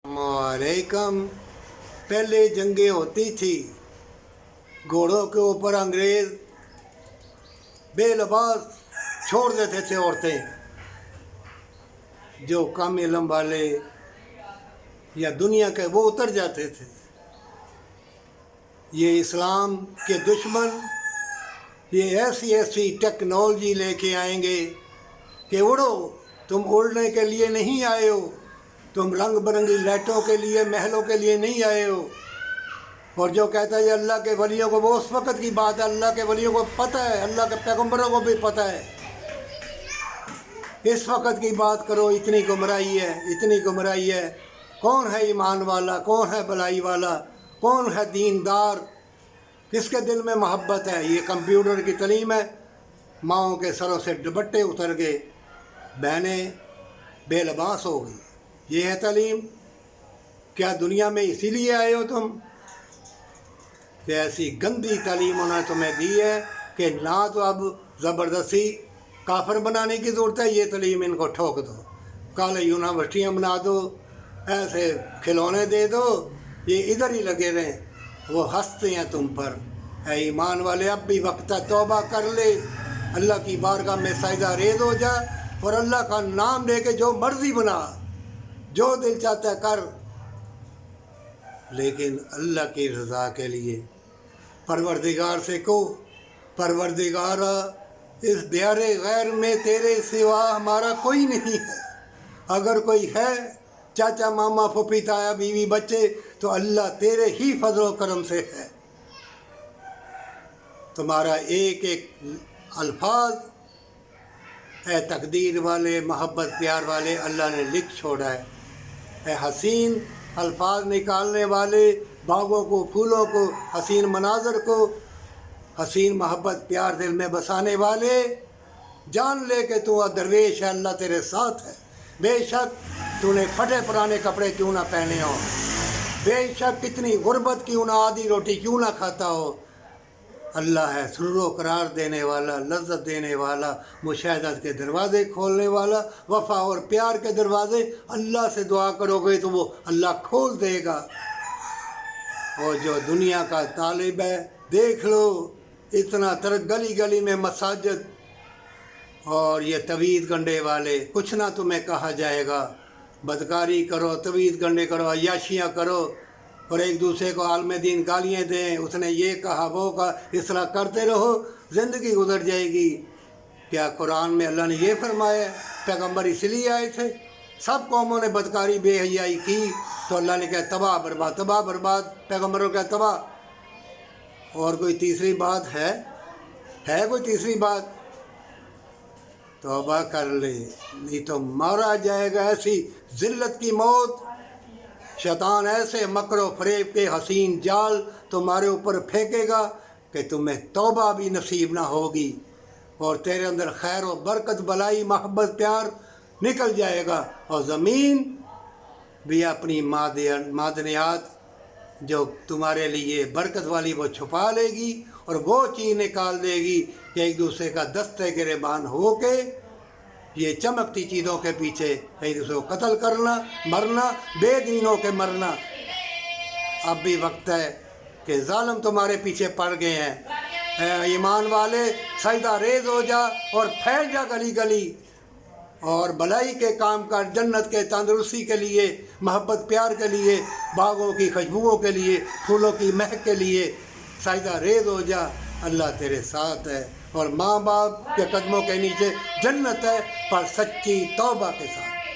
वालेकुम। पहले जंगें होती थी, घोड़ों के ऊपर अंग्रेज़ बेलबास छोड़ देते थे औरतें। जो कम इल्म वाले या दुनिया के वो उतर जाते थे। ये इस्लाम के दुश्मन ये ऐसी ऐसी टेक्नोलॉजी लेके आएंगे कि उड़ो, तुम उड़ने के लिए नहीं आए हो, तुम रंग बिरंगी लाइटों के लिए, महलों के लिए नहीं आए हो। और जो कहता है अल्लाह के वलियों को, वो उस वक़्त की बात है। अल्लाह के वलियों को पता है, अल्लाह के पैगम्बरों को भी पता है। इस वक़्त की बात करो, इतनी गुमराही है, इतनी गुमराही है। कौन है ईमान वाला, कौन है भलाई वाला, कौन है दीनदार, किसके दिल में मोहब्बत है? ये कंप्यूटर की तालीम है। माँओं के सरों से दुपट्टे उतर गए, बहनें बेलबास हो गई। ये है तालीम? क्या दुनिया में इसीलिए आए हो तुम कि ऐसी गंदी तालीम उन्होंने तुम्हें दी है कि ना तो अब ज़बरदस्ती काफिर बनाने की ज़रूरत है, ये तालीम इनको ठोक दो, कॉलेज यूनिवर्सिटियाँ बना दो, ऐसे खिलौने दे दो, ये इधर ही लगे रहें। वो हंसते हैं तुम पर। है ईमान वाले, अब भी वक्त है, तौबा कर ले, अल्लाह की बारगाह में सजदा रेज़ हो जा और अल्लाह का नाम लेके जो मर्ज़ी बना, जो दिल चाहता है कर, लेकिन अल्लाह की रज़ा के लिए। परवरदिगार से को, परवरदिगारा, इस प्यारे गैर में तेरे सिवा हमारा कोई नहीं है। अगर कोई है, चाचा मामा फूफी ताया बीवी बच्चे, तो अल्लाह तेरे ही फजल करम से है। तुम्हारा एक एक अल्फाज है तकदीर वाले, मोहब्बत प्यार वाले, अल्लाह ने लिख छोड़ा है हसीन अल्फाज निकालने वाले, बागों को, फूलों को, हसीन मनाजर को, हसीन मोहब्बत प्यार दिल में बसाने वाले। जान ले कि तू दरवेश है, अल्लाह तेरे साथ है। बेशक तूने फटे पुराने कपड़े क्यों ना पहने हो, बेशक कितनी गुर्बत क्यों ना, आधी रोटी क्यों ना खाता हो, अल्लाह है सुरूर करार देने वाला, लज्जत देने वाला, मुशाहदत के दरवाज़े खोलने वाला, वफ़ा और प्यार के दरवाज़े। अल्लाह से दुआ करोगे तो वो अल्लाह खोल देगा। और जो दुनिया का तालिब है, देख लो, इतना तर गली गली में मसाजिद और ये तवीज़ गंडे वाले, कुछ ना तुम्हें कहा जाएगा। बदकारी करो, तवीज़ गंडे करो, अय्याशियाँ करो और एक दूसरे को आलम दीन गालियाँ दें, उसने ये कहा वो कहा, इस तरह करते रहो, ज़िंदगी गुजर जाएगी। क्या कुरान में अल्लाह ने ये फरमाया? पैगम्बर इसलिए आए थे। सब कौमों ने बदकारी बेहयाई की तो अल्लाह ने कहा तबाह बर्बाद, तबाह बर्बाद, पैगम्बरों का तबाह। और कोई तीसरी बात है कोई तीसरी बात? तौबा कर ले, नहीं तो मारा जाएगा ऐसी ज़िल्लत की मौत। शैतान ऐसे मकरो फरेब के हसीन जाल तुम्हारे ऊपर फेंकेगा कि तुम्हें तौबा भी नसीब ना होगी और तेरे अंदर खैर व बरकत, भलाई, मोहब्बत, प्यार निकल जाएगा। और ज़मीन भी अपनी मादनियात जो तुम्हारे लिए बरकत वाली वो छुपा लेगी और वो चीज़ निकाल देगी कि एक दूसरे का दस्ते गिरेबान हो के ये चमकती चीज़ों के पीछे एक दूसरे को कत्ल करना, मरना, बेदीनों के मरना। अब भी वक्त है कि जालिम तुम्हारे पीछे पड़ गए हैं। ईमान वाले, सजदा रेज़ हो जा और फैल जा गली गली और भलाई के काम कर, जन्नत के, तंदुरुस्ती के लिए, मोहब्बत प्यार के लिए, बागों की खुशबुओं के लिए, फूलों की महक के लिए सजदा रेज़ हो जा। अल्लाह तेरे साथ है और माँ बाप के कदमों के नीचे जन्नत है, पर सच्ची तौबा के साथ।